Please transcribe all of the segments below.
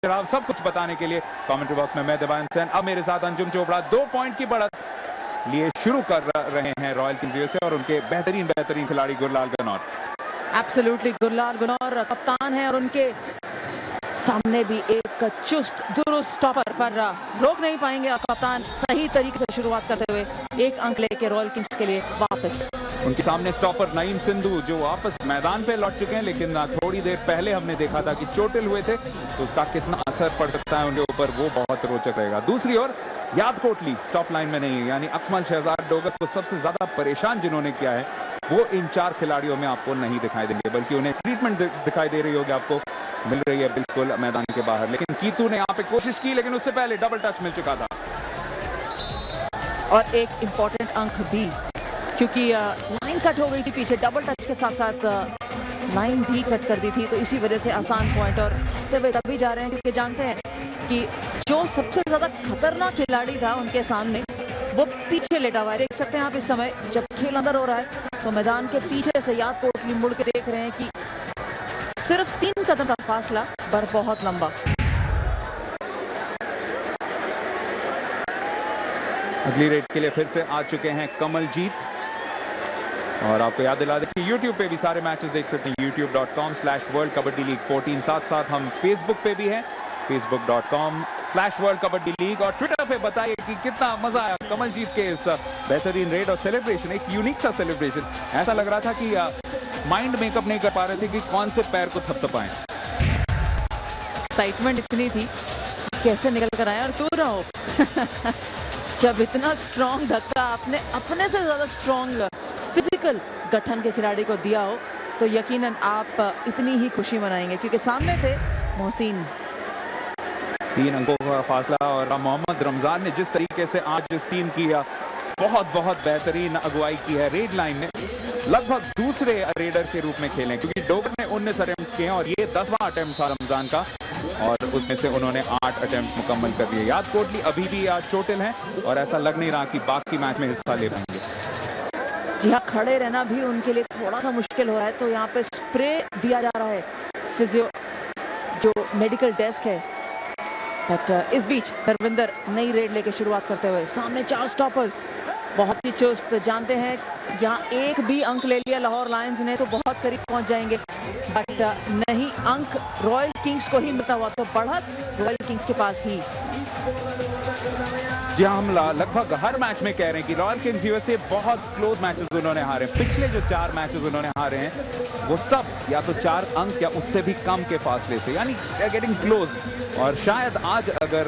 जनाब सब कुछ बताने के लिए कमेंट्री बॉक्स में मैं देवान सेन, अब मेरे साथ अंजुम चोपड़ा 2 पॉइंट की बढ़त लिए शुरू कर रहे हैं रॉयल किंग्स यूएसए और उनके बेहतरीन खिलाड़ी गुरलाल गनौर। एब्सोल्युटली, गुरलाल गनौर कप्तान है और उनके सामने भी एक चुस्त दुरुस्त स्टॉपर पर रोक नहीं पाएंगे और कप्तान सही तरीके से शुरुआत करते हुए 1 अंक लेके रॉयल किंग्स के लिए वापस। उनके सामने स्टॉपर नईम सिंधु जो वापस मैदान पे लौट चुके हैं, लेकिन थोड़ी देर पहले हमने देखा था कि चोटिल हुए थे, तो उसका कितना असर पड़ सकता है उनके ऊपर वो बहुत रोचक रहेगा। दूसरी ओर याद कोटली स्टॉप लाइन में नहीं है, यानी अकमल शहजाद डोगर को सबसे ज्यादा परेशान जिन्होंने किया है वो इन 4 खिलाड़ियों में आपको नहीं दिखाई देंगे, बल्कि उन्हें ट्रीटमेंट दिखाई दे रही होगी, आपको मिल रही है बिल्कुल मैदान के बाहर। लेकिन कीतू ने यहाँ पे कोशिश की, लेकिन उससे पहले डबल टच मिल चुका था। और एक इंपॉर्टेंट अंक भी, क्योंकि लाइन कट हो गई थी पीछे, डबल टच के साथ साथ लाइन भी कट कर दी थी, तो इसी वजह से आसान पॉइंट। और हंसते हुए तभी जा रहे हैं क्योंकि जानते हैं कि जो सबसे ज्यादा खतरनाक खिलाड़ी था उनके सामने वो पीछे लेटा हुआ है। देख सकते हैं आप इस समय जब खेल अंदर हो रहा है तो मैदान के पीछे से याद कोटली मुड़ के देख रहे हैं कि सिर्फ 3 कदम का फासला पर बहुत लंबा। अगली रेड के लिए फिर से आ चुके हैं कमलजीत, और आपको याद दिला दें कि YouTube पे भी सारे मैचेस देख सकते हैं, youtube.com/World Kabaddi League 14। साथ साथ हम Facebook पे भी हैं, facebook.com/World Kabaddi League, और ट्विटर पे बताइए कि कितना मजा आया कमलजीत के इस बेहतरीन रेड और सेलिब्रेशन, एक यूनिक सा सेलिब्रेशन। ऐसा लग रहा था कि माइंड मेकअप नहीं कर पा रहे थे कि कौन से पैर को थपथपाएं। एक्साइटमेंट इतनी थी, कैसे निकल कर आए और क्यों ना हो। जब इतना स्ट्रॉन्ग धक्का आपने अपने से ज्यादा स्ट्रॉन्ग फिजिकल गठन के खिलाड़ी को दिया हो तो यकीनन आप इतनी ही खुशी मनाएंगे, क्योंकि सामने थे मोहसिन। 3 अंकों का फासला, और मोहम्मद रमजान ने जिस तरीके से आज इस टीम की बहुत बेहतरीन अगुवाई की है रेड लाइन में, लगभग दूसरे रेडर के रूप में खेलें, क्योंकि डोगर ने 19 अटेम्प्ट किए हैं और ये 10वां अटेम्प्ट था रमजान का, और उसमें से उन्होंने 8 अटेम्प्ट मुकम्मल कर दिए। याद कोटली अभी भी चोटिल हैं और ऐसा लग नहीं रहा कि बाकी मैच में हिस्सा ले पाएंगे। जी हाँ, खड़े रहना भी उनके लिए थोड़ा सा मुश्किल हो रहा है, तो यहाँ पे स्प्रे दिया जा रहा है फिजियो जो मेडिकल डेस्क है। बट इस बीच धर्मेंद्र नई रेड लेके शुरुआत करते हुए सामने 4 स्टॉपर्स बहुत ही चुस्त। जानते हैं यहाँ एक भी अंक ले लिया लाहौर लायंस ने तो बहुत करीब पहुंच जाएंगे, बट नहीं, अंक रॉयल किंग्स को ही मिलता हुआ, तो बढ़त रॉयल किंग्स के पास ही। जी हाँ, हम लगभग हर मैच में कह रहे हैं कि रॉयल किंग्स यूएसए बहुत क्लोज मैचेस उन्होंने हारे। पिछले जो 4 मैचेस उन्होंने हारे हैं वो सब या तो 4 अंक या उससे भी कम के फासले से, यानी दे आर गेटिंग क्लोज। और शायद आज अगर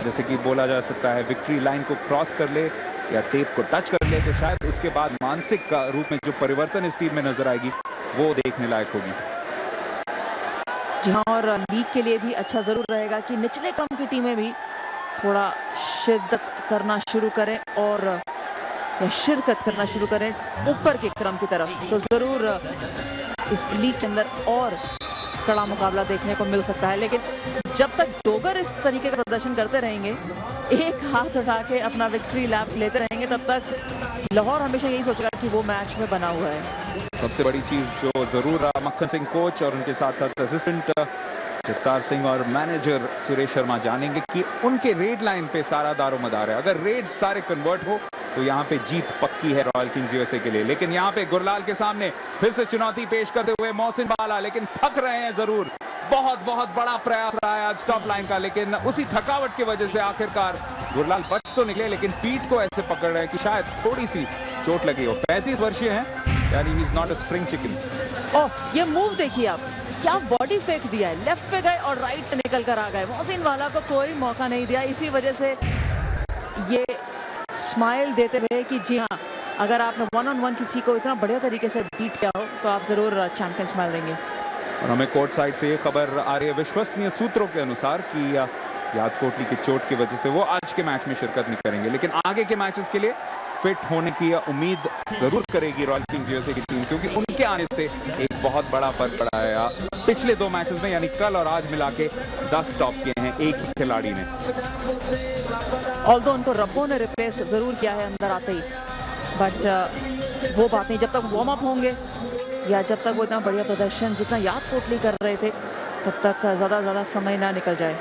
जैसे कि बोला जा सकता है विक्ट्री लाइन को क्रॉस कर ले या टेप को टच कर ले, तो शायद उसके बाद मानसिक रूप में जो परिवर्तन इस टीम में नजर आएगी वो देखने लायक होगी। जी हाँ, और लीग के लिए भी अच्छा जरूर रहेगा कि निचले क्रम की टीमें भी थोड़ा शिद्दत करना शुरू करें और या शिरकत करना शुरू करें ऊपर के क्रम की तरफ, तो जरूर इस लीग के अंदर और कड़ा मुकाबला देखने को मिल सकता है। लेकिन जब तक डोगर इस तरीके का प्रदर्शन करते रहेंगे, एक हाथ उठा के अपना विक्ट्री लैप लेते रहेंगे, तब तक लाहौर हमेशा यही सोचेगा कि वो मैच में बना हुआ है। सबसे बड़ी चीज जो जरूर मक्खन सिंह कोच और उनके साथ साथ असिस्टेंट जगतार सिंह और मैनेजर सुरेश शर्मा जानेंगे कि उनके रेड लाइन पे सारा दारोमदार है। अगर रेड सारे कन्वर्ट हो तो यहाँ पे जीत पक्की है रॉयल किंग्स यूएसए के लिए। लेकिन यहाँ पे गुरलाल के सामने फिर से चुनौती पेश करते हुए मोहसिन बाला, लेकिन थक रहे हैं जरूर। बहुत बड़ा प्रयास रहा है आज स्टॉप लाइन का, लेकिन उसी थकावट की वजह से आखिरकार गुरलाल बच तो निकले, लेकिन पीठ को ऐसे पकड़ रहे हैं कि शायद थोड़ी सी चोट लगी हो। 35 वर्षीय हैं, यानी he is not a spring chicken. Oh, ये मूव देखिए आप, क्या बॉडी फेक दिया है, लेफ्ट पे गए और राइट से निकल कर आ गए। मोहसिन वाला को कोई मौका नहीं दिया, इसी वजह से ये स्माइल देते हुए कि जी हाँ, अगर आपने 1-on-1 किसी को इतना बढ़िया तरीके से बीट किया हो तो आप जरूर चैंपियन स्माइल देंगे। और हमें कोर्ट साइड से ये खबर आ रही है विश्वसनीय सूत्रों के अनुसार कि याद कोटली की चोट की वजह से वो आज के मैच में शिरकत नहीं करेंगे, लेकिन आगे के मैचेस के लिए फिट होने की उम्मीद जरूर करेगी रॉयल किंग्स यूएसए की टीम, क्योंकि उनके आने से एक बहुत बड़ा फर्क पड़ा है। पिछले 2 मैचेस में यानी कल और आज मिला के 10 स्टॉप्स किए हैं एक ही खिलाड़ी ने। ऑल्दो उनको रब्बो ने रिप्लेस जरूर किया है अंदर आते ही, बट वो बात नहीं, जब तक वार्म अप होंगे या जब तक वो इतना बढ़िया प्रदर्शन जितना याद कोटली कर रहे थे तब तक ज्यादा समय ना निकल जाए।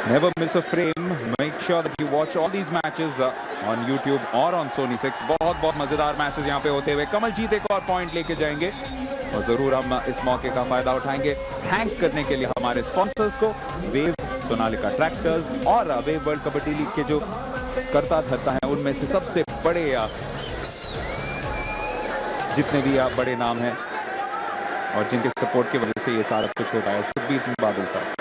Never miss a frame. Make sure that you watch all these matches on YouTube or on Sony 6. बहुत मजेदार मैचेस यहाँ पे होते हुए कमलजीत एक और पॉइंट लेके जाएंगे और जरूर हम इस मौके का फायदा उठाएंगे। थैंक करने के लिए हमारे स्पॉन्सर्स को, वेव, सोनालिका ट्रैक्टर्स और वेव वर्ल्ड कबड्डी लीग के जो करता धरता है उनमें से सबसे बड़े जितने भी बड़े नाम हैं और जिनके सपोर्ट की वजह से ये सारा कुछ होता है। सुखबीर सिंह बादल साहब,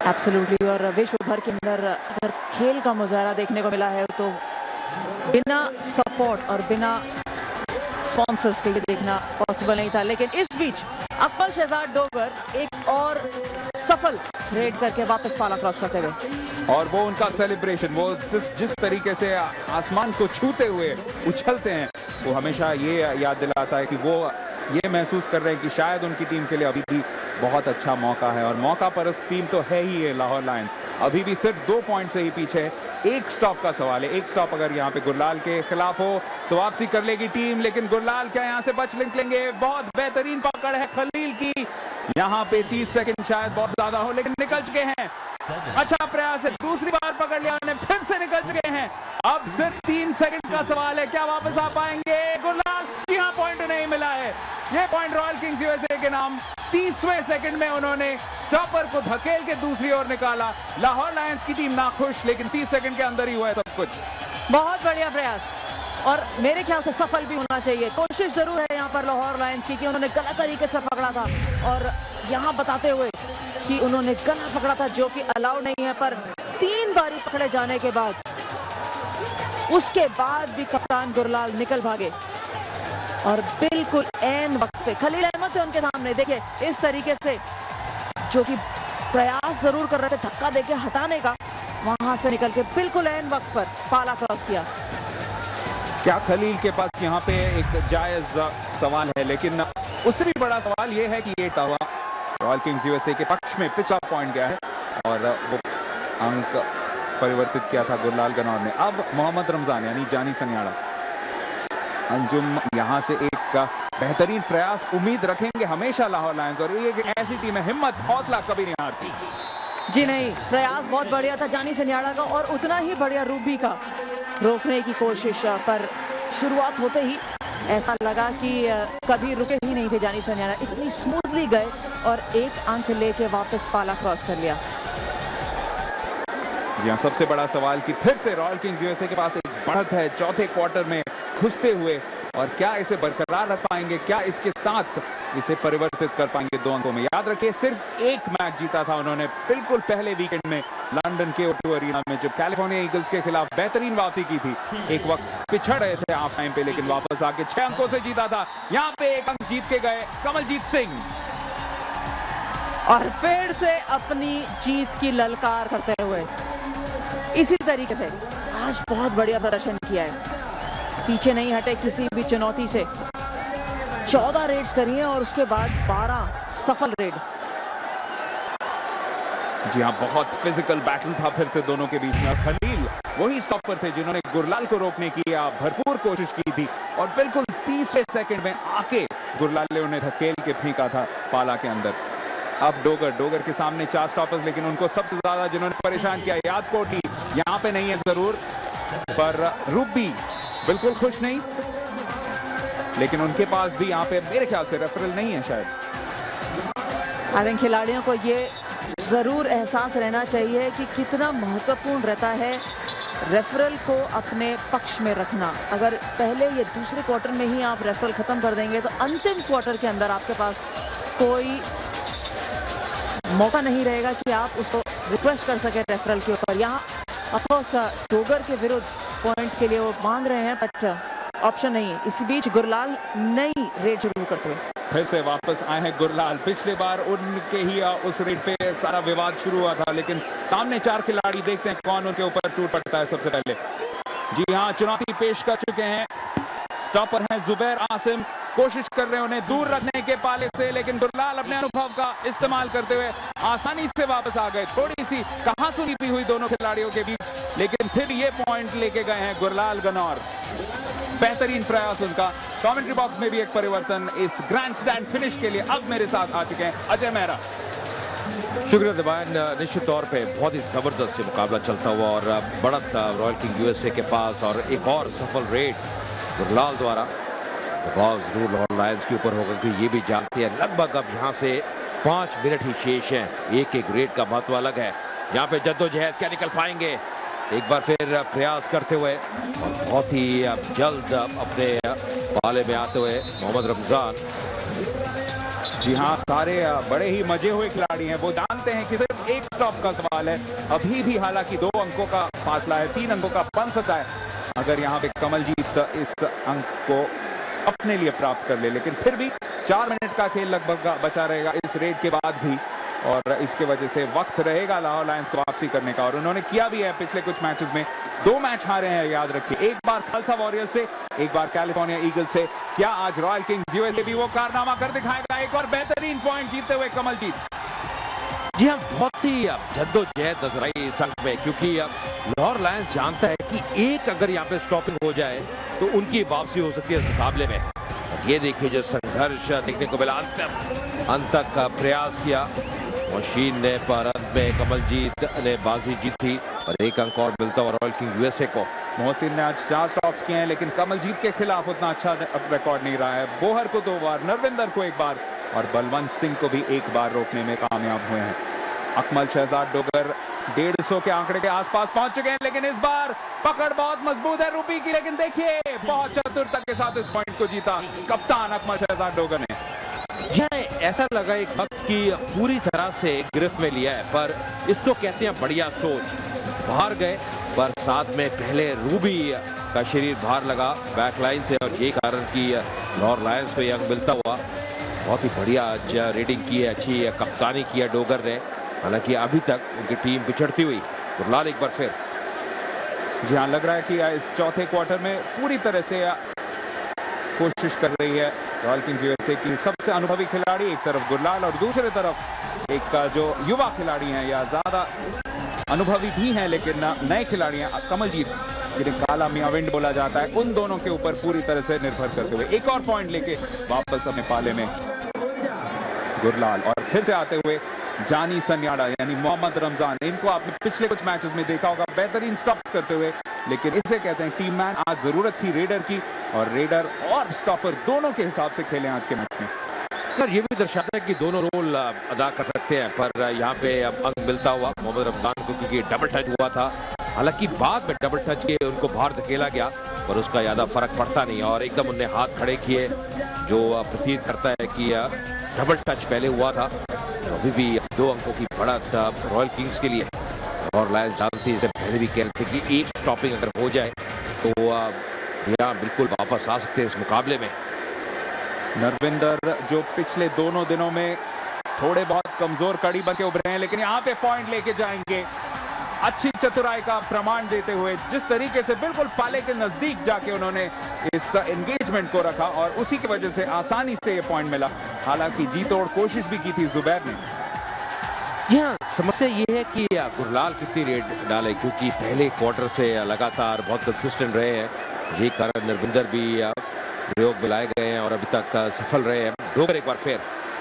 एब्सोल्युटली। और विश्व भर के अंदर अगर खेल का मुजाहरा देखने को मिला है तो बिना सपोर्ट और बिना स्पॉन्सर्स के देखना पॉसिबल नहीं था। लेकिन इस बीच अकमल शहजाद डोगर एक और सफल रेड करके वापस पाला क्रॉस करते हुए, और वो उनका सेलिब्रेशन, वो जिस तरीके से आसमान को छूते हुए उछलते हैं वो हमेशा ये याद दिलाता है कि वो ये महसूस कर रहे हैं कि शायद उनकी टीम के लिए अभी भी बहुत अच्छा मौका है। और मौका पर उस टीम तो है ही ये लाहौर लायंस, अभी भी सिर्फ 2 पॉइंट से ही पीछे है। एक स्टॉप का सवाल है, एक स्टॉप अगर यहाँ पे गुरलाल के खिलाफ हो तो वापसी कर लेगी टीम, लेकिन गुरलाल क्या यहाँ से बच निकलेंगे? बहुत बेहतरीन पकड़ है खलील की, यहाँ पे 30 सेकंड शायद बहुत ज्यादा हो लेकिन निकल चुके हैं। अच्छा प्रयास है, दूसरी बार पकड़ लिया उन्हें, फिर से निकल चुके हैं। अब सिर्फ 3 सेकंड का सवाल है, क्या वापस आ पाएंगे गुरलाल? यहाँ पॉइंट नहीं मिला है, ये पॉइंट रॉयल किंग्स यूएसए के नाम। 30वें सेकंड में उन्होंने स्टॉपर को धकेल के दूसरी ओर निकाला। लाहौर लायंस की टीम नाखुश, लेकिन 30 सेकंड के अंदर ही हुआ है सब कुछ। बहुत बढ़िया प्रयास और मेरे ख्याल से सफल भी होना चाहिए। कोशिश जरूर है यहाँ पर लाहौर लायंस की कि उन्होंने गलत तरीके से पकड़ा था और यहाँ बताते हुए कि उन्होंने गलत पकड़ा था जो कि अलाउड नहीं है, पर 3 बारी पकड़े जाने के बाद उसके बाद भी कप्तान गुरलाल निकल भागे और बिल्कुल एन वक्त पे खलील अहमद थे उनके सामने। देखिए इस तरीके से जो कि प्रयास जरूर कर रहे थे धक्का देके हटाने का, वहां से निकल के बिल्कुल एन वक्त पर पाला क्रॉस किया। क्या खलील के पास यहाँ पे एक जायज सवाल है, लेकिन उससे भी बड़ा सवाल ये है कि ये तवा रॉयल किंग्स यूएसए के पक्ष में पिछला पॉइंट गया है और वो अंक परिवर्तित किया था गुरलाल गनौर ने। अब मोहम्मद रमजान यानी जानी सनियाड़ा, अंजुम यहाँ से एक बेहतरीन प्रयास उम्मीद रखेंगे हमेशा लाहौर लायंस, और ये एक ऐसी टीम है हिम्मत हौसला कभी नहीं हारती। जी नहीं, प्रयास बहुत बढ़िया था जानी सनियाड़ा का और उतना ही बढ़िया रूबी का रोकने की कोशिश, पर शुरुआत होते ही ऐसा लगा कि कभी रुके ही नहीं थे जानी सनियाड़ा, इतनी स्मूथली गए और एक अंक लेके वापस पाला क्रॉस कर लिया। जी हाँ, सबसे बड़ा सवाल कि फिर से रॉयल किंग्स यूएसए के पास एक बढ़त है चौथे क्वार्टर में घुसते हुए, और क्या इसे बरकरार रख पाएंगे, क्या इसके साथ इसे परिवर्तित कर पाएंगे 2 अंकों में। याद रखिए सिर्फ एक मैच जीता था उन्होंने बिल्कुल पहले वीकेंड में लंदन के O2 अरीना में, जब कैलिफोर्निया ईगल्स के खिलाफ बेहतरीन वापसी की थी। एक वक्त पिछड़ रहे थे हाफ टाइम पे, लेकिन वापस आके 6 अंकों से जीता था। यहाँ पे 1 अंक जीत के गए कमलजीत सिंह, और फिर से अपनी जीत की ललकार करते हुए इसी तरीके से आज बहुत बढ़िया प्रदर्शन किया है, पीछे नहीं हटे किसी भी चुनौती से। 14 रेड्स करी हैं और उसके बाद 12 सफल रेड। जी हाँ, बहुत फिजिकल बैटल था फिर से दोनों के बीच में, और खलील वही स्टॉपर थे जिन्होंने गुरलाल को रोकने की भरपूर कोशिश की थी, और बिल्कुल 30वें सेकंड में आके गुरलाल ने उन्हें धकेल के फेंका था पाला के अंदर। अब डोगर के सामने 4 स्टॉपर्स, लेकिन उनको सबसे ज्यादा जिन्होंने परेशान किया याद कोटी यहाँ पे नहीं है जरूर, पर रूबी बिल्कुल खुश नहीं, लेकिन उनके पास भी यहाँ पे मेरे ख्याल से रेफरल नहीं है शायद। आई थिंक खिलाड़ियों को ये जरूर एहसास रहना चाहिए कि कितना महत्वपूर्ण रहता है रेफरल को अपने पक्ष में रखना। अगर पहले ये दूसरे क्वार्टर में ही आप रेफरल खत्म कर देंगे तो अंतिम क्वार्टर के अंदर आपके पास कोई मौका नहीं रहेगा कि आप उसको रिक्वेस्ट कर सके रेफरल के ऊपर। यहाँ ऑफकोर्स डोगर के विरुद्ध पॉइंट के लिए वो मांग रहे हैं, बट ऑप्शन नहीं है। इस बीच गुरलाल नई रेड शुरू करते हुए फिर से वापस आए हैं गुरलाल। पिछले बार उनके ही उस रेड पे सारा विवाद शुरू हुआ था, लेकिन सामने 4 खिलाड़ी, देखते हैं कौन उनके ऊपर टूट पड़ता है सबसे पहले। जी हाँ, चुनौती पेश कर चुके हैं, स्टॉपर हैं जुबैर आसिम, कोशिश कर रहे हैं उन्हें दूर रखने के पाले से, लेकिन गुरलाल अपने अनुभव का इस्तेमाल करते हुए आसानी से वापस आ गए। थोड़ी सी कहासुनी भी हुई दोनों खिलाड़ियों के बीच, लेकिन फिर ये पॉइंट लेके गए हैं गुरलाल गनौर। बेहतरीन प्रयास उनका। कमेंट्री बॉक्स में भी एक परिवर्तन इस ग्रैंड स्टैंड फिनिश के लिए अब मेरे साथ आ चुके हैं अजय मेहरा। शुक्रिया दिवान। निश्चित तौर पे बहुत ही जबरदस्त मुकाबला चलता हुआ और बढ़त रॉयल किंग यूएसए के पास और एक और सफल रेड गुरलाल द्वारा दबाव जरूर लाहौर लायंस के ऊपर होगा क्योंकि ये भी जानते हैं लगभग अब यहाँ से 5 मिनट ही शेष हैं। एक एक रेड का महत्व अलग है। यहाँ पे जद्दोजहद क्या निकल पाएंगे, एक बार फिर प्रयास करते हुए और बहुत ही जल्द अपने पाले में आते हुए मोहम्मद रमजान। जी हाँ, सारे बड़े ही मजे हुए खिलाड़ी हैं। वो जानते हैं कि सिर्फ एक स्टॉप का सवाल है। अभी भी हालांकि 2 अंकों का फासला है, 3 अंकों का बन सकता है अगर यहाँ पे कमलजीत इस अंक को अपने लिए प्राप्त कर ले। लेकिन फिर भी 4 मिनट का खेल लगभग बचा रहेगा इस रेड के बाद भी और इसके वजह से वक्त रहेगा लाहौर लायंस को वापसी करने का। और उन्होंने किया भी है पिछले कुछ मैचेस में। 2 मैच हारे हैं, याद रखिए, एक बार खालसा वॉरियर्स से, एक बार कैलिफोर्निया ईगल्स से। क्या आज रॉयल किंग्स यूएसए भी वो कारनामा कर दिखाएगा? एक और बेहतरीन पॉइंट जीतते हुए कमलजीत। जी हाँ, बहुत ही जद्दोजहद नजर आई इस अंक में क्योंकि लाहौर लायंस जानता है कि एक अगर यहाँ पे स्टॉपिंग हो जाए तो उनकी वापसी हो सकती है इस मुकाबले में। ये देखिए जो संघर्ष देखने को मिला, अंत तक प्रयास किया मशीन ने, पर अंत में कमलजीत ने बाजी जीती और 1 अंक और मिलता हुआ रॉयल किंग यूएसए को। मोहसिन ने आज 4 स्टॉप्स किए हैं लेकिन कमलजीत के खिलाफ उतना अच्छा रिकॉर्ड नहीं रहा है। बोहर को 2 बार, नरविंदर को 1 बार और बलवंत सिंह को भी 1 बार रोकने में कामयाब हुए हैं। अकमल शहजाद डोगर 150 के आंकड़े के आसपास पहुंच चुके हैं लेकिन इस बार पकड़ बहुत मजबूत है रूपी की। लेकिन देखिए बहुत चतुरता के साथ इस पॉइंट को जीता कप्तान अकमल शहजाद डोगर ने। ऐसा लगा एक वक्त की पूरी तरह से गिरफ्त में लिया है, पर इसको कहते हैं बढ़िया सोच। बाहर गए पर साथ में पहले रूबी का शरीर बाहर लगा बैकलाइन से और ये कारण की लाहौर लायंस को अंक मिलता हुआ। बहुत ही बढ़िया रेडिंग की है, अच्छी कप्तानी की है डोगर ने। हालांकि अभी तक उनकी टीम पिछड़ती हुई। गुरलाल एक बार फिर। जी हाँ, लग रहा है कि इस चौथे क्वार्टर में पूरी तरह से कोशिश कर रही है रॉयल किंग्स यूएसए की सबसे अनुभवी खिलाड़ी, एक तरफ गुरलाल और दूसरी तरफ एक जो युवा खिलाड़ी हैं या ज्यादा अनुभवी भी हैं लेकिन नए खिलाड़ी हैं कमलजीत, जिन्हें काला मियां विंड बोला जाता है, उन दोनों के ऊपर पूरी तरह से निर्भर करते हुए एक और पॉइंट लेके वापस अपने पाले में गुरलाल। और फिर से आते हुए जानी सन्याड़ा यानी मोहम्मद रमजान, इनको आपने पिछले कुछ मैचेस में देखा होगा बेहतरीन स्टॉप्स करते हुए। लेकिन इसे कहते हैं टीम मैन। आज जरूरत थी रेडर की और रेडर और स्टॉपर दोनों के हिसाब से खेले आज के मैच में। सर ये भी दर्शाता है कि दोनों रोल अदा कर सकते हैं, पर यहाँ पे अंक मिलता हुआ मोहम्मद रमजान को क्योंकि डबल टच हुआ था। हालांकि बाद में डबल टच के उनको बाहर धकेला गया पर उसका ज्यादा फर्क पड़ता नहीं और एकदम उनने हाथ खड़े किए जो प्रतीत करता है कि डबल टच पहले हुआ था। तो अभी भी 2 अंकों की बढ़त रॉयल किंग्स के लिए। और लायंस जानती है, पहले भी कह रहे थे कि एक स्टॉपिंग अगर हो जाए तो यहाँ बिल्कुल वापस आ सकते हैं इस मुकाबले में। नरविंदर जो पिछले दोनों दिनों में थोड़े बहुत कमजोर कड़ी बन के उभरे हैं लेकिन यहाँ पे पॉइंट लेके जाएंगे अच्छी चतुराई का प्रमाण देते हुए। जिस तरीके से बिल्कुल पाले के नजदीक जाके उन्होंने इस एंगेजमेंट को रखा और उसी की वजह से आसानी से ये पॉइंट मिला। हालांकि जी तोड़ कोशिश भी की थी जुबैर ने। यहाँ समस्या ये है कि गुरलाल कितनी रेड डाले क्योंकि पहले क्वार्टर से लगातार बहुत कंसिस्टेंट रहे हैं। ये कारण नरविंदर भी प्रयोग बुलाए गए हैं और अभी तक सफल रहे हैं। डोगर एक बार फिर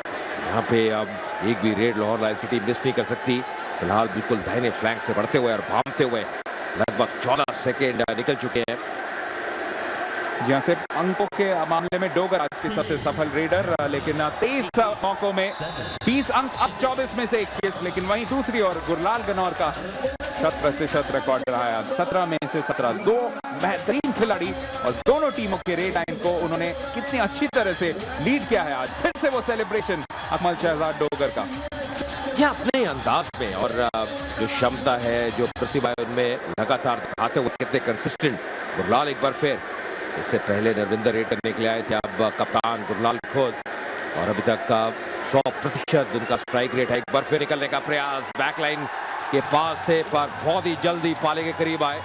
यहाँ पे अब एक भी रेड लाहौर लायंस की टीम मिस नहीं कर सकती। फिलहाल बिल्कुल दाहिने फ्लैंक से बढ़ते हुए और भागते हुए लगभग 14 सेकेंड निकल चुके हैं। जहां से अंकों के मामले में डोगर आज की सबसे सफल रेडर, लेकिन 23 मौकों में 20 अंक, अब 24 में से 21। लेकिन वहीं दूसरी ओर गुरलाल गनौर का 100% रिकॉर्ड रहा है। 17 में से 17। 2 बेहतरीन खिलाड़ी और दोनों टीमों के रेड लाइन को उन्होंने कितनी अच्छी तरह से लीड किया है। आज फिर से वो सेलिब्रेशन अकमल शहजाद डोगर का या अपने अंदाज में और जो क्षमता है, जो प्रतिभा है उनमें लगातार दिखाते हुए कितने कंसिस्टेंट। गुरलाल एक बार फिर, इससे पहले नरविंदर रेड करने के लिए आए थे, अब कप्तान गुरलाल खुद और अभी तक का 100% उनका स्ट्राइक रेट है। एक बार फिर निकलने का प्रयास, बैकलाइन के पास थे पर बहुत ही जल्दी पाले के करीब आए,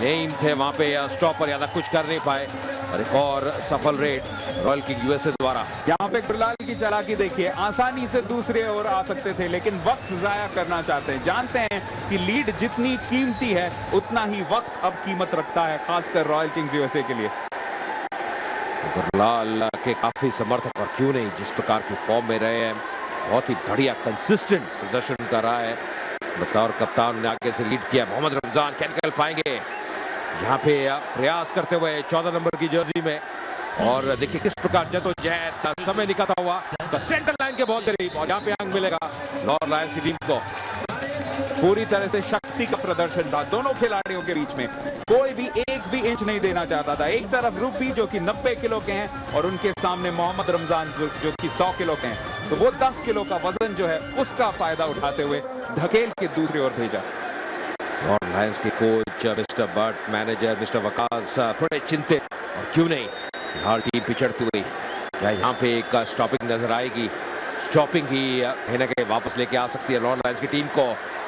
नहीं थे वहां पे स्टॉपर, ज्यादा कुछ कर नहीं पाए और एक और सफल रेड रॉयल किंग यूएसए द्वारा। यहाँ पे गुरलाल की चालाकी देखिए, आसानी से दूसरे ओर आ सकते थे लेकिन वक्त जाया करना चाहते हैं। जानते हैं कि लीड जितनी कीमती है उतना ही वक्त अब कीमत रखता है, खासकर रॉयल किंग्स यूएसए के लिए। गुरलाल के काफी समर्थक, और क्यों नहीं, जिस प्रकार की फॉर्म में रहे हैं, बहुत ही बढ़िया कंसिस्टेंट प्रदर्शन कर रहा है। बतौर कप्तान ने आगे से लीड किया। मोहम्मद रमजान क्या निकल पाएंगे यहाँ पे प्रयास करते हुए 14 नंबर की जर्सी में, और देखिए किस प्रकार जद्दोजहद समय निकलता हुआ सेंटर लाइन के बहुत करीब, और यहाँ पे अंक मिलेगा लाहौर लायंस की टीम को। पूरी तरह से शक्ति का प्रदर्शन था दोनों खिलाड़ियों के बीच में, कोई भी एक भी इंच नहीं देना चाहता था। एक तरफ रूपी जो कि 90 किलो के हैं, और उनके सामने मोहम्मद रमजान जो कि 100 किलो के हैं, तो वो 10 किलो का वजन जो है उसका फायदा उठाते हुए धकेल के दूसरी ओर भेजा। लाहौर लायंस के coach mister Butt, manager mister Waqas थोड़े चिंतित, और क्यों नहीं, फिलहाल टीम पिछड़ती हुई, क्या यहाँ पे एक स्टॉपिंग नजर आएगी? स्टॉपिंग ही कहीं ना कहीं वापस लेके आ सकती है लाहौर लायंस की टीम को।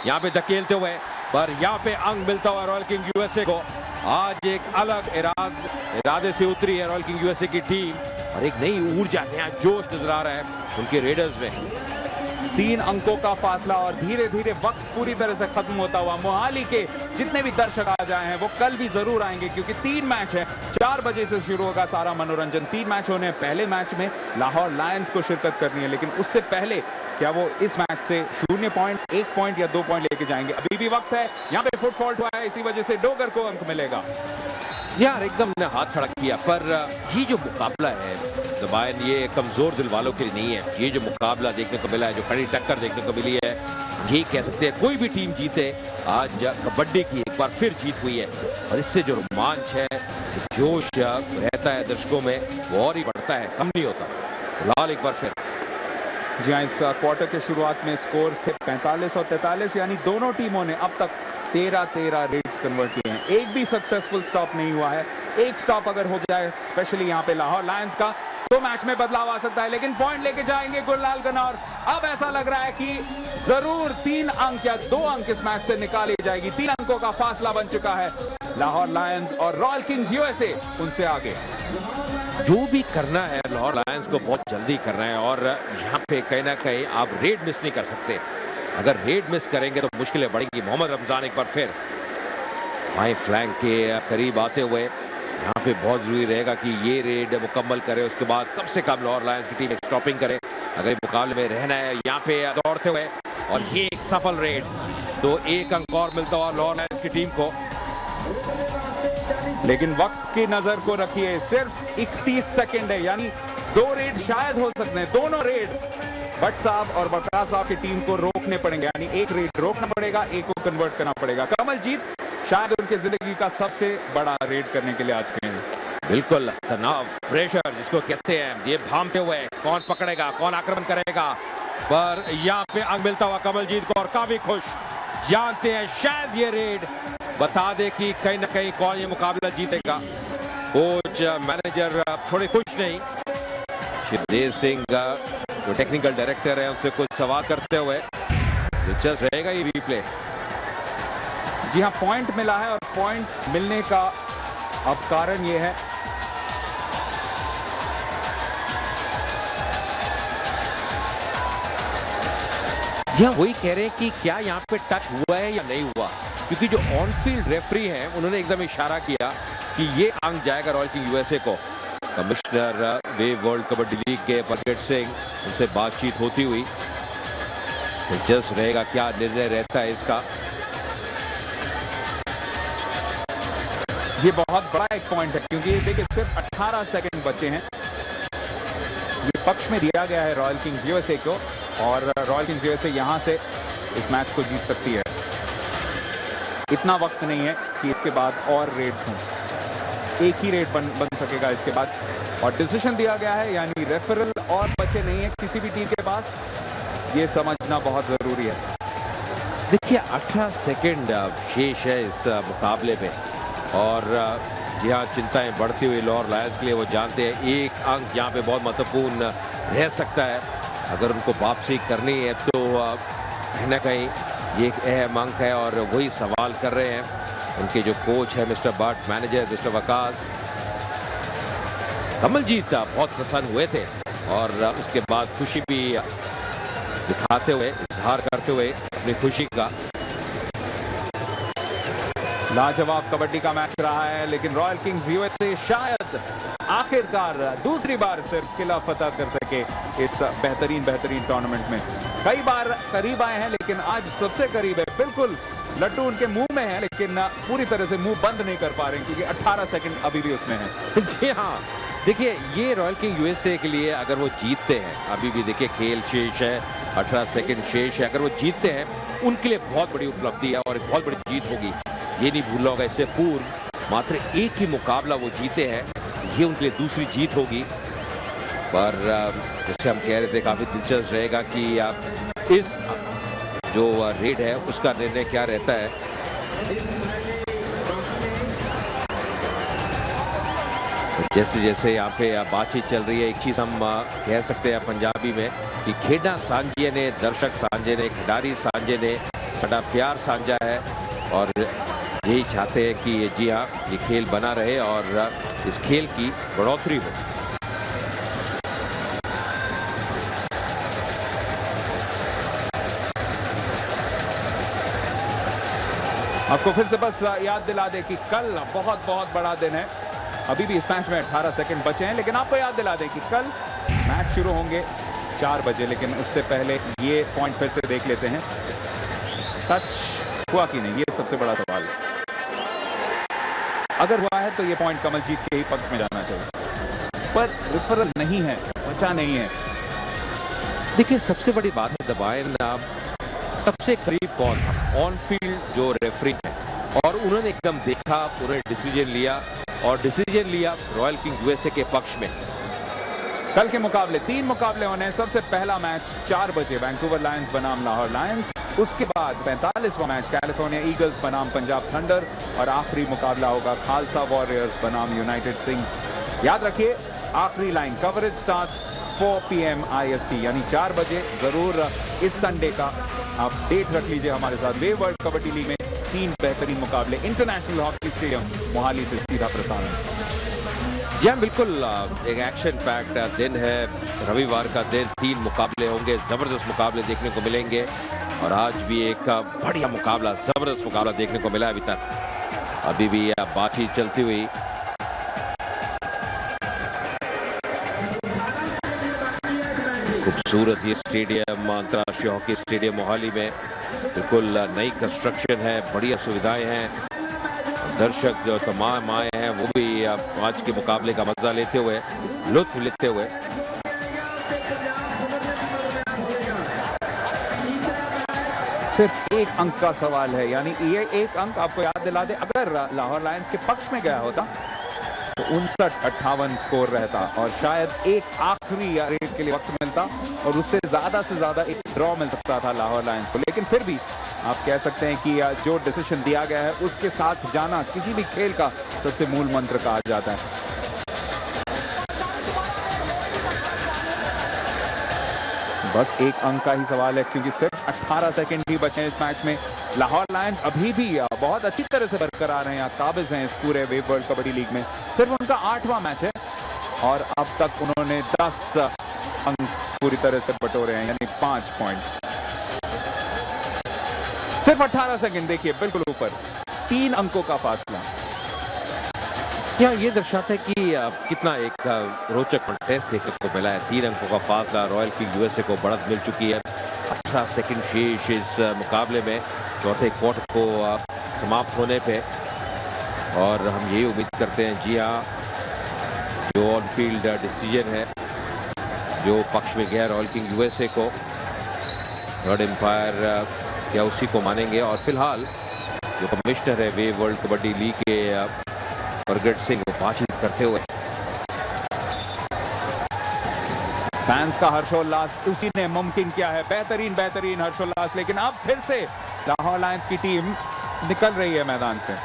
यहाँ पे धकेलते हुए, पर यहाँ पे अंक मिलता हुआ रॉयल किंग यूएसए को। आज एक अलग इरादे से उतरी है रॉयल किंग यूएसए की टीम, और एक नई ऊर्जा, नया जोश नजर आ रहा है उनके रेडर्स में। 3 अंकों का फासला, और धीरे धीरे वक्त पूरी तरह से खत्म होता हुआ। मोहाली के जितने भी दर्शक आ जाए हैं वो कल भी जरूर आएंगे, क्योंकि 3 मैच है, 4 बजे से शुरू होगा सारा मनोरंजन। 3 मैच होने हैं। पहले मैच में लाहौर लायंस को शिरकत करनी है, लेकिन उससे पहले क्या वो इस मैच से 0 पॉइंट, 1 पॉइंट या 2 पॉइंट लेके जाएंगे? अभी भी वक्त है। यहाँ पे फुट फॉल्ट हुआ है, इसी वजह से डोगर को अंक मिलेगा। यार एकदम ने हाथ खड़ा किया, पर ये जो मुकाबला है ज़बान, ये कमजोर दिल वालों के लिए नहीं है। ये जो मुकाबला देखने को मिला है, जो कड़ी टक्कर देखने को मिली है, ये कह सकते हैं कोई भी टीम जीते, आज कबड्डी की एक बार फिर जीत हुई है, और इससे जो रोमांच है, जो जोश रहता है दर्शकों में, वो और ही बढ़ता है, कम नहीं होता। फिलहाल एक बार फिर जी हाँ, इस क्वार्टर के शुरुआत में स्कोर्स थे 45 और 43, यानी दोनों टीमों ने अब तक 13 रेड्स कन्वर्ट किए हैं। एक भी सक्सेसफुल स्टॉप नहीं हुआ है। एक स्टॉप अगर हो जाए, स्पेशली यहाँ पे लाहौर लायंस का, तो मैच में बदलाव आ सकता है। लेकिन पॉइंट लेके जाएंगे गुरलाल गनौर। अब ऐसा लग रहा है कि जरूर 3 अंक या 2 अंक इस मैच से निकाली जाएगी। 3 अंकों का फासला बन चुका है लाहौर लायंस और रॉयल किंग्स यूएसए उनसे आगे। जो भी करना है लाहौर लायंस को बहुत जल्दी करना है, और यहाँ पे कहीं ना कहीं आप रेड मिस नहीं कर सकते। अगर रेड मिस करेंगे तो मुश्किलें बढ़ेंगी। मोहम्मद रमजान एक बार फिर बाएं फ्लैंक के करीब आते हुए, यहाँ पे बहुत जरूरी रहेगा कि ये रेड मुकम्मल करे, उसके बाद कम से कम लाहौर लायंस की टीम एक स्टॉपिंग करे अगर मुकाबले में रहना है। यहाँ पे दौड़ते हुए, और ये एक सफल रेड, तो 1 अंक और मिलता हुआ लाहौर लायंस की टीम को। लेकिन वक्त की नजर को रखिए, सिर्फ 31 सेकंड है, यानी 2 रेड शायद हो सकते हैं। दोनों रेड भट्ट साहब और वकास साहब की टीम को रोकने पड़ेंगे, यानी एक रेड रोकना पड़ेगा, एक को कन्वर्ट करना पड़ेगा। कमलजीत शायद उनकी जिंदगी का सबसे बड़ा रेड करने के लिए आज गए हैं। बिल्कुल, तनाव, प्रेशर जिसको कहते हैं, ये भामते हुए कौन पकड़ेगा, कौन आक्रमण करेगा, पर यहाँ पे अंक मिलता हुआ कमलजीत को, और काफी खुश, जानते हैं शायद ये रेड बता दे कि कहीं ना कहीं कौन ये मुकाबला जीतेगा। कोच मैनेजर थोड़े खुश नहीं। शिवदेव सिंह जो टेक्निकल डायरेक्टर है, उनसे कुछ सवाल करते हुए, दिलचस्प रहेगा ये रिप्ले। जी हाँ, पॉइंट मिला है, और पॉइंट मिलने का अब कारण ये है जी हाँ, वही कह रहे हैं कि क्या यहाँ पे टच हुआ है या नहीं हुआ, क्योंकि जो ऑन फील्ड रेफरी हैं उन्होंने एकदम इशारा किया कि ये अंक जाएगा रॉयल किंग यूएसए को। कमिश्नर वे वर्ल्ड कबड्डी लीग के परगट सिंह, उनसे बातचीत होती हुई, दिलचस्प रहेगा क्या निर्णय रहता है इसका। ये बहुत बड़ा एक पॉइंट है, क्योंकि ये देखिए सिर्फ 18 सेकंड बचे हैं। ये पक्ष में दिया गया है रॉयल किंग्स यूएसए को, और रॉयल किंग्स यूएसए यहां से इस मैच को जीत सकती है। इतना वक्त नहीं है कि इसके बाद और रेड्स हों, एक ही रेड बन सकेगा इसके बाद, और डिसीजन दिया गया है, यानी रेफरल और बचे नहीं है किसी भी टीम के पास। ये समझना बहुत जरूरी है। देखिए 18 सेकंड शेष है इस मुकाबले में, और जी हाँ, चिंताएं बढ़ती हुई लाहौर लायंस के लिए। वो जानते हैं एक अंक यहाँ पे बहुत महत्वपूर्ण रह सकता है। अगर उनको वापसी करनी है तो कहीं ना कहीं ये एक अहम अंक है, और वही सवाल कर रहे हैं उनके जो कोच है mister Butt, manager mister Waqas. Kamaljeet बहुत प्रसन्न हुए थे, और उसके बाद खुशी भी दिखाते हुए, इजहार करते हुए अपनी खुशी का। लाजवाब कबड्डी का मैच रहा है, लेकिन रॉयल किंग्स यूएसए शायद आखिरकार दूसरी बार सिर्फ किला फतह कर सके इस बेहतरीन टूर्नामेंट में। कई बार करीब आए हैं लेकिन आज सबसे करीब है। बिल्कुल लड्डू उनके मुंह में है लेकिन पूरी तरह से मुंह बंद नहीं कर पा रहे क्योंकि 18 सेकंड अभी भी उसमें है। जी हाँ, देखिए ये रॉयल किंग यूएसए के लिए अगर वो जीतते हैं, अभी भी देखिए खेल शेष है, 18 सेकंड शेष है, अगर वो जीतते हैं उनके लिए बहुत बड़ी उपलब्धि है और एक बहुत बड़ी जीत होगी। ये नहीं भूलना होगा, इससे पूर्व मात्र एक ही मुकाबला वो जीते हैं, ये उनके लिए दूसरी जीत होगी। पर जैसे हम कह रहे थे काफी दिलचस्प रहेगा कि इस जो रेड है उसका निर्णय क्या रहता है। जैसे जैसे यहाँ पे बातचीत चल रही है, एक चीज हम कह सकते हैं पंजाबी में कि खेड़ा सांझे ने, दर्शक सांझे ने, खिलाड़ी सांझे ने, साडा प्यार सांझा है और यही चाहते हैं कि जी हाँ ये खेल बना रहे और इस खेल की बढ़ोतरी हो। आपको फिर से बस याद दिला दे कि कल बहुत बड़ा दिन है। अभी भी इस मैच में 18 सेकंड बचे हैं लेकिन आपको याद दिला दें कि कल मैच शुरू होंगे 4 बजे, लेकिन उससे पहले ये पॉइंट फिर से देख लेते हैं। टच हुआ कि नहीं, ये सबसे बड़ा सवाल है। अगर हुआ है तो ये पॉइंट कमलजीत के ही पक्ष में जाना चाहिए, पर रेफरल नहीं है, बचा नहीं है। देखिए सबसे बड़ी बात है दबाएं सबसे करीब कौन था, ऑन फील्ड जो रेफरी है, और उन्होंने एकदम देखा, उन्होंने डिसीजन लिया और डिसीजन लिया रॉयल किंग यूएसए के पक्ष में। कल के मुकाबले 3 मुकाबले होने हैं। सबसे पहला मैच 4 बजे वैंकूवर लायंस बनाम लाहौर लायंस, उसके बाद 45वां मैच कैलिफोर्निया ईगल्स बनाम पंजाब थंडर और आखिरी मुकाबला होगा खालसा वॉरियर्स बनाम यूनाइटेड सिंह। याद रखिए आखिरी line coverage starts 4 PM IST यानी 4 बजे। जरूर इस संडे का आप डेट रख लीजिए हमारे साथ। वे वर्ल्ड कबड्डी लीग में 3 बेहतरीन मुकाबले इंटरनेशनल हॉकी स्टेडियम मोहाली से सीधा प्रसारण। जी बिल्कुल, एक एक्शन पैक्ड दिन है, रविवार का दिन, 3 मुकाबले होंगे, जबरदस्त मुकाबले देखने को मिलेंगे और आज भी एक बढ़िया मुकाबला, जबरदस्त मुकाबला देखने को मिला अभी तक। अभी भी बातचीत चलती हुई। खूबसूरत ये स्टेडियम, अंतर्राष्ट्रीय हॉकी स्टेडियम मोहाली में बिल्कुल नई कंस्ट्रक्शन है, बढ़िया सुविधाएं हैं। दर्शक जो तमाम आए हैं वो भी आज के मुकाबले का मजा लेते हुए, लुत्फ लेते हुए। सिर्फ एक अंक का सवाल है, यानी ये एक अंक आपको याद दिला दे, अगर लाहौर लायंस के पक्ष में गया होता तो 59-58 स्कोर रहता और शायद एक आखिरी रेड के लिए वक्त मिलता और उससे ज्यादा से ज्यादा एक ड्रॉ मिल सकता था लाहौर लायंस को। लेकिन फिर भी आप कह सकते हैं कि जो डिसीजन दिया गया है उसके साथ जाना किसी भी खेल का सबसे मूल मंत्र कहा जाता है। बस एक अंक का ही सवाल है क्योंकि सिर्फ 18 सेकंड ही बचे हैं इस मैच में। लाहौर लायंस अभी भी बहुत अच्छी तरह से बरकरार हैं, काबिज हैं इस पूरे वे वर्ल्ड कबड्डी लीग में। सिर्फ उनका 8वां मैच है और अब तक उन्होंने 10 अंक पूरी तरह से बटोरे हैं, यानी 5 पॉइंट। सिर्फ 18 सेकंड, देखिए बिल्कुल ऊपर, 3 अंकों का फासला। यहाँ ये दर्शाता है कि कितना एक रोचक कॉन्टेस्ट देखने को मिला है। 3 अंकों का फासला, रॉयल किंग यूएसए को बढ़त मिल चुकी है। 18 सेकंड शेष इस मुकाबले में, चौथे क्वार्टर को समाप्त होने पे, और हम यही उम्मीद करते हैं जी हाँ जो ऑन फील्ड डिसीजन है जो पक्ष में गया रॉयल किंग यूएसए को, थर्ड एम्पायर क्या उसी को मानेंगे। और फिलहाल जो कमिश्नर है वे वर्ल्ड कबड्डी लीग के प्रगट सिंह बातचीत करते हुए। फैंस का हर्षोल्लास उसी ने मुमकिन किया है, बेहतरीन हर्षोल्लास। लेकिन अब फिर से लाहौर लायंस की टीम निकल रही है मैदान से।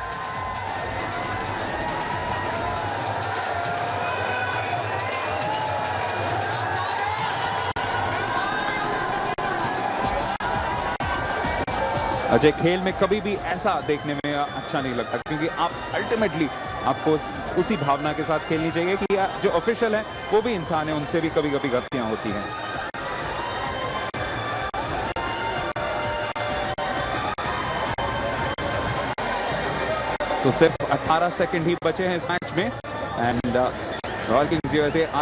अजय, खेल में कभी भी ऐसा देखने में अच्छा नहीं लगता क्योंकि आप अल्टीमेटली आपको उसी भावना के साथ खेलनी चाहिए कि जो ऑफिशियल है वो भी इंसान है, उनसे भी कभी कभी गलतियां होती हैं। तो सिर्फ 18 सेकंड ही बचे हैं इस मैच में एंड रॉयल किंग्स यूएसए